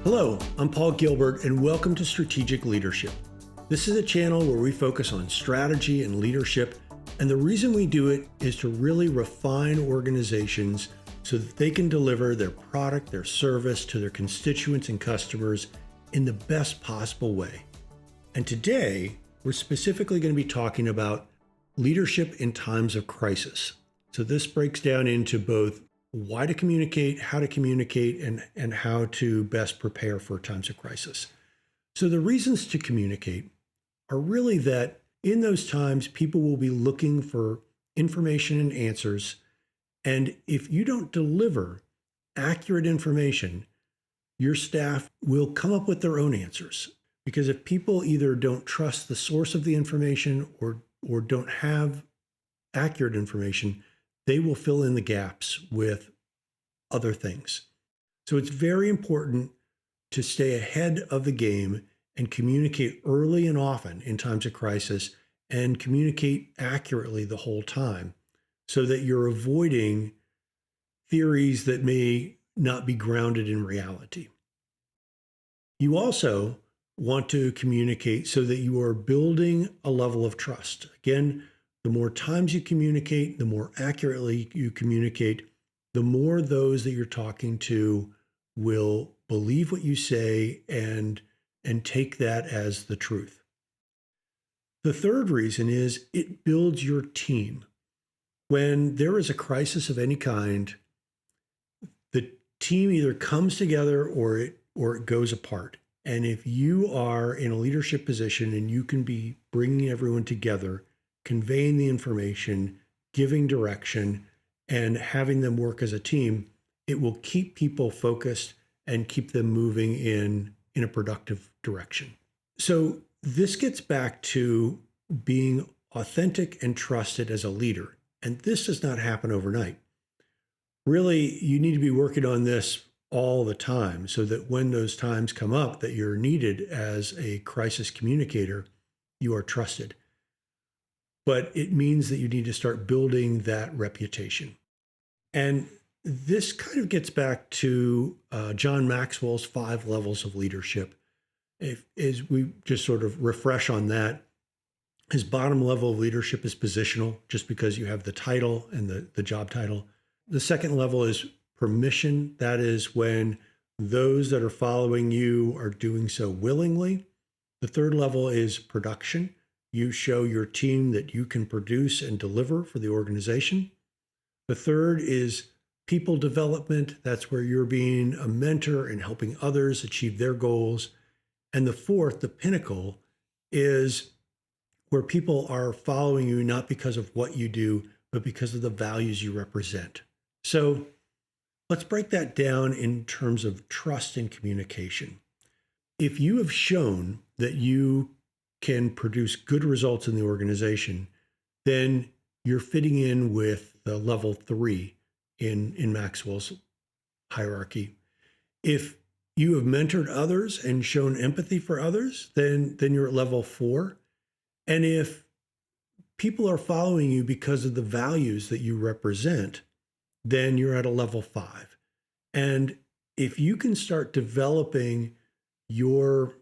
Hello, I'm Paul Gilbert, and welcome to Strategic Leadership. This is a channel where we focus on strategy and leadership, and the reason we do it is to really refine organizations so that they can deliver their product, their service to their constituents and customers in the best possible way. And today, we're specifically going to be talking about leadership in times of crisis. So this breaks down into both why to communicate, how to communicate, and how to best prepare for times of crisis. So the reasons to communicate are really that in those times, people will be looking for information and answers. And if you don't deliver accurate information, your staff will come up with their own answers. Because if people either don't trust the source of the information or don't have accurate information, they will fill in the gaps with other things. So it's very important to stay ahead of the game and communicate early and often in times of crisis and communicate accurately the whole time so that you're avoiding theories that may not be grounded in reality. You also want to communicate so that you are building a level of trust. Again, the more times you communicate, the more accurately you communicate, the more those that you're talking to will believe what you say and take that as the truth. The third reason is it builds your team. When there is a crisis of any kind, the team either comes together or it goes apart. And if you are in a leadership position and you can be bringing everyone together, conveying the information, giving direction, and having them work as a team, it will keep people focused and keep them moving in a productive direction. So this gets back to being authentic and trusted as a leader. And this does not happen overnight. Really, you need to be working on this all the time so that when those times come up that you're needed as a crisis communicator, you are trusted. But it means that you need to start building that reputation. And this kind of gets back to John Maxwell's 5 levels of leadership. As we just sort of refresh on that, his bottom level of leadership is positional, just because you have the title and the job title. The second level is permission. That is when those that are following you are doing so willingly. The third level is production. You show your team that you can produce and deliver for the organization. The third is people development. That's where you're being a mentor and helping others achieve their goals. And the fourth, the pinnacle, is where people are following you not because of what you do, but because of the values you represent. So let's break that down in terms of trust and communication. If you have shown that you can produce good results in the organization, then you're fitting in with the level 3 in Maxwell's hierarchy. If you have mentored others and shown empathy for others, then you're at level 4. And if people are following you because of the values that you represent, then you're at a level 5. And if you can start developing your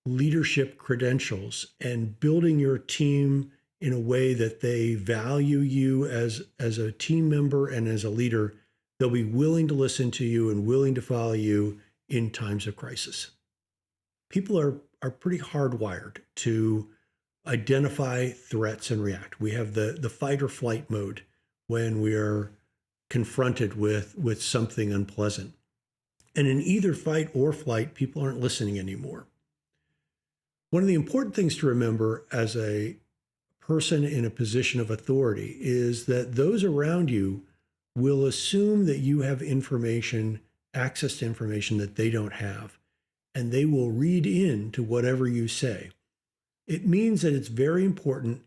leadership credentials and building your team in a way that they value you as a team member and as a leader, they'll be willing to listen to you and willing to follow you in times of crisis. People are pretty hardwired to identify threats and react. We have the fight or flight mode when we are confronted with something unpleasant. And in either fight or flight, people aren't listening anymore. One of the important things to remember as a person in a position of authority is that those around you will assume that you have information, access to information that they don't have, and they will read into whatever you say. It means that it's very important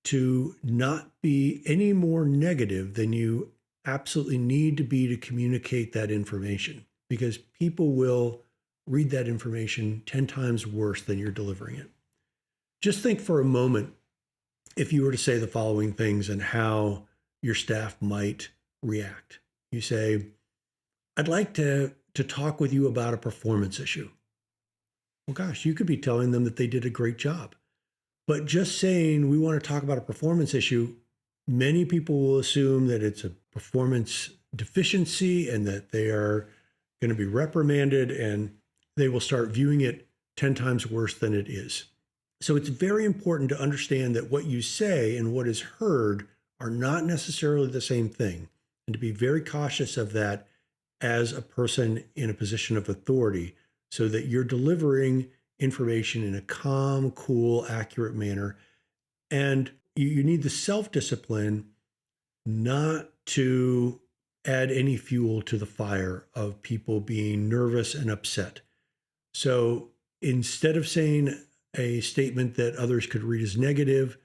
to not be any more negative than you absolutely need to be to communicate that information, because people will read that information 10 times worse than you're delivering it. Just think for a moment if you were to say the following things and how your staff might react. You say, I'd like to to talk with you about a performance issue. Well, gosh, you could be telling them that they did a great job. But just saying we want to talk about a performance issue, many people will assume that it's a performance deficiency and that they are going to be reprimanded, and they will start viewing it 10 times worse than it is. So it's very important to understand that what you say and what is heard are not necessarily the same thing, and to be very cautious of that as a person in a position of authority so that you're delivering information in a calm, cool, accurate manner. And you need the self-discipline not to add any fuel to the fire of people being nervous and upset. So instead of saying a statement that others could read as negative,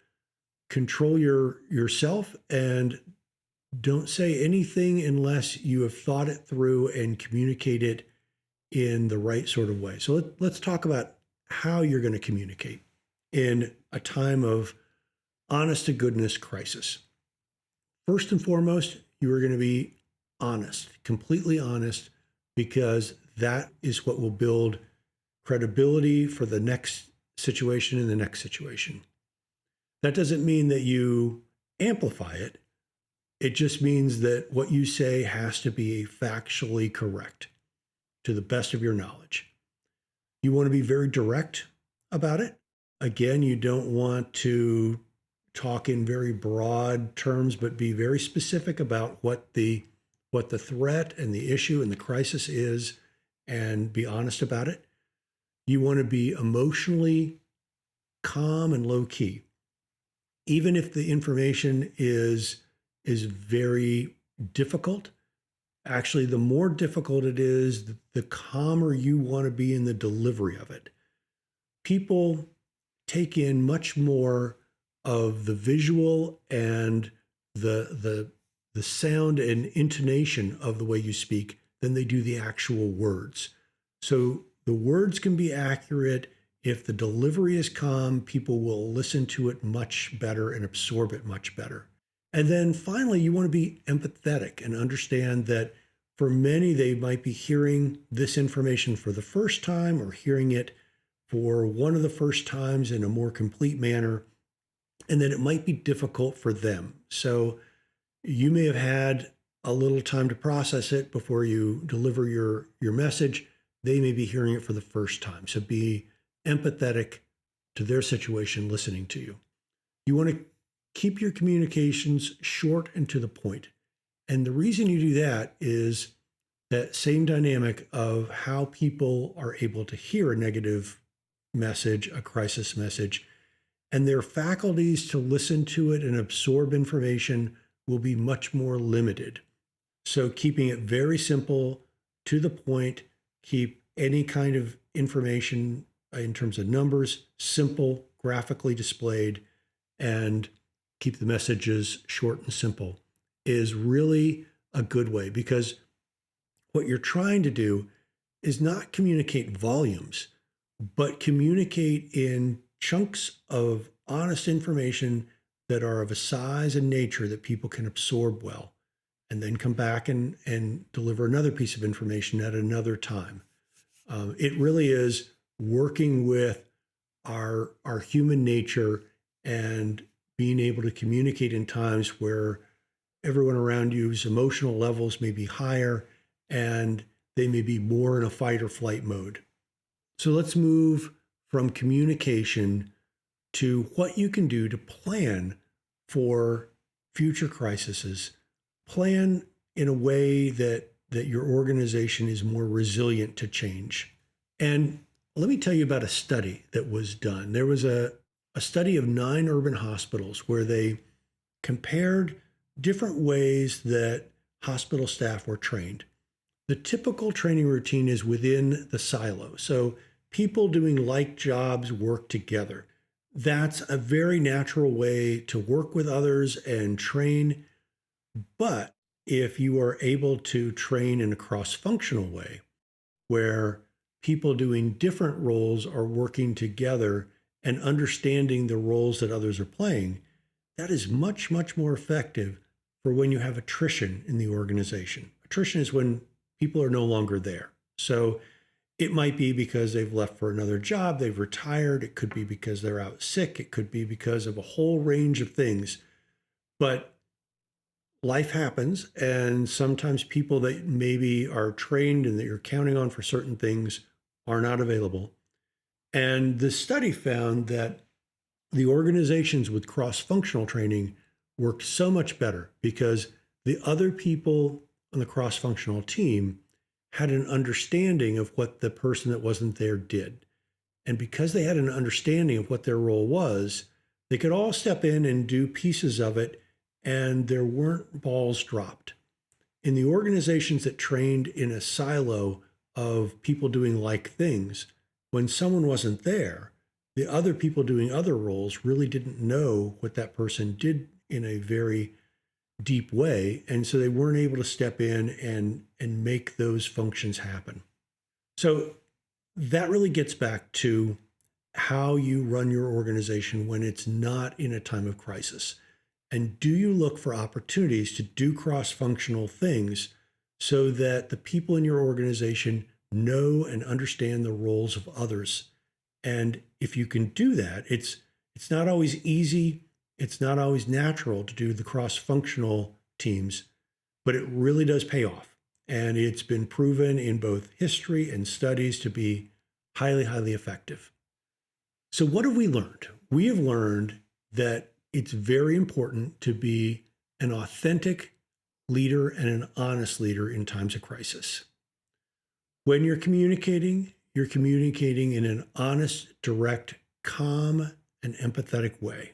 control yourself and don't say anything unless you have thought it through and communicate it in the right sort of way. So let's talk about how you're going to communicate in a time of honest to goodness crisis. First and foremost, you are going to be honest, completely honest, because that is what will build credibility for the next situation and the next situation. That doesn't mean that you amplify it. It just means that what you say has to be factually correct to the best of your knowledge. You want to be very direct about it. Again, you don't want to talk in very broad terms, but be very specific about what the threat and the issue and the crisis is, and be honest about it. You want to be emotionally calm and low key. Even if the information is very difficult, actually, the more difficult it is, the calmer you want to be in the delivery of it. People take in much more of the visual and the sound and intonation of the way you speak than they do the actual words. So the words can be accurate. If the delivery is calm, people will listen to it much better and absorb it much better. And then finally, you want to be empathetic and understand that for many, they might be hearing this information for the first time or hearing it for one of the first times in a more complete manner, and that it might be difficult for them. So you may have had a little time to process it before you deliver your message. They may be hearing it for the first time. So be empathetic to their situation, listening to you. You want to keep your communications short and to the point. And the reason you do that is that same dynamic of how people are able to hear a negative message, a crisis message, and their faculties to listen to it and absorb information will be much more limited. So keeping it very simple, to the point, keep any kind of information in terms of numbers simple, graphically displayed, and keep the messages short and simple is really a good way, because what you're trying to do is not communicate volumes, but communicate in chunks of honest information that are of a size and nature that people can absorb well, and then come back and deliver another piece of information at another time. It really is working with our human nature and being able to communicate in times where everyone around you's emotional levels may be higher and they may be more in a fight or flight mode. So let's move from communication to what you can do to plan for future crises. Plan in a way that your organization is more resilient to change. And let me tell you about a study that was done. There was a study of 9 urban hospitals where they compared different ways that hospital staff were trained. The typical training routine is within the silo. So people doing like jobs work together. That's a very natural way to work with others and train. But if you are able to train in a cross-functional way, where people doing different roles are working together and understanding the roles that others are playing, that is much, much more effective for when you have attrition in the organization. Attrition is when people are no longer there. So it might be because they've left for another job, they've retired. It could be because they're out sick. It could be because of a whole range of things. But life happens, and sometimes people that maybe are trained and that you're counting on for certain things are not available. And the study found that the organizations with cross-functional training work so much better because the other people on the cross-functional team had an understanding of what the person that wasn't there did. And because they had an understanding of what their role was, they could all step in and do pieces of it, and there weren't balls dropped. In the organizations that trained in a silo of people doing like things, when someone wasn't there, the other people doing other roles really didn't know what that person did in a very deep way. And so they weren't able to step in and make those functions happen. So that really gets back to how you run your organization when it's not in a time of crisis. And do you look for opportunities to do cross-functional things so that the people in your organization know and understand the roles of others? And if you can do that, it's not always easy. It's not always natural to do the cross-functional teams, but it really does pay off. And it's been proven in both history and studies to be highly, highly effective. So what have we learned? We have learned that it's very important to be an authentic leader and an honest leader in times of crisis. When you're communicating in an honest, direct, calm, and empathetic way.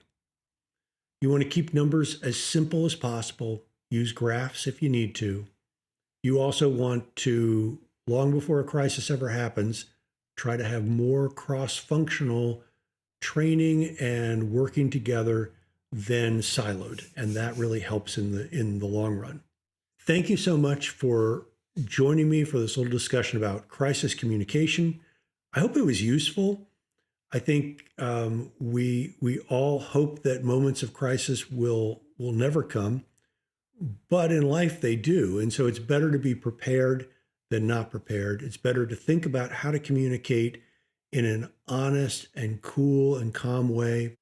You want to keep numbers as simple as possible. Use graphs if you need to. You also want to, long before a crisis ever happens, try to have more cross-functional training and working together than siloed. And that really helps in the long run. Thank you so much for joining me for this little discussion about crisis communication. I hope it was useful. I think we all hope that moments of crisis will never come, but in life they do. And so it's better to be prepared than not prepared. It's better to think about how to communicate in an honest and cool and calm way.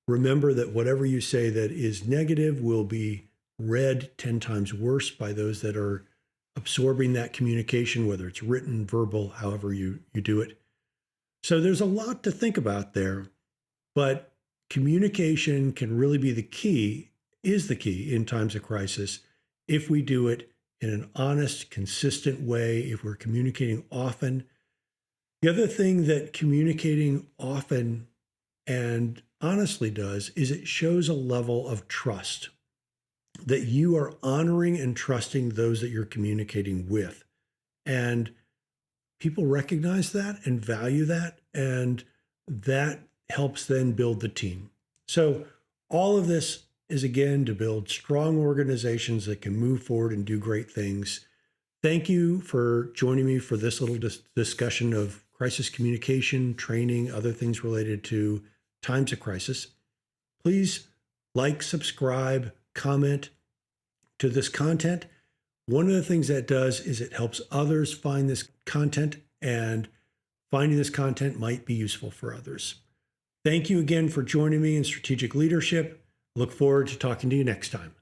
Remember that whatever you say that is negative will be read 10 times worse by those that are absorbing that communication, whether it's written, verbal, however you do it. So there's a lot to think about there, but communication can really be the key in times of crisis if we do it in an honest, consistent way, if we're communicating often. The other thing that communicating often and honestly does is it shows a level of trust that you are honoring and trusting those that you're communicating with. And people recognize that and value that, and that helps then build the team. So all of this is, again, to build strong organizations that can move forward and do great things. Thank you for joining me for this little discussion of crisis communication, training, other things related to times of crisis. Please like, subscribe, comment to this content. One of the things that does is it helps others find this content, and finding this content might be useful for others. Thank you again for joining me in Strategic Leadership. Look forward to talking to you next time.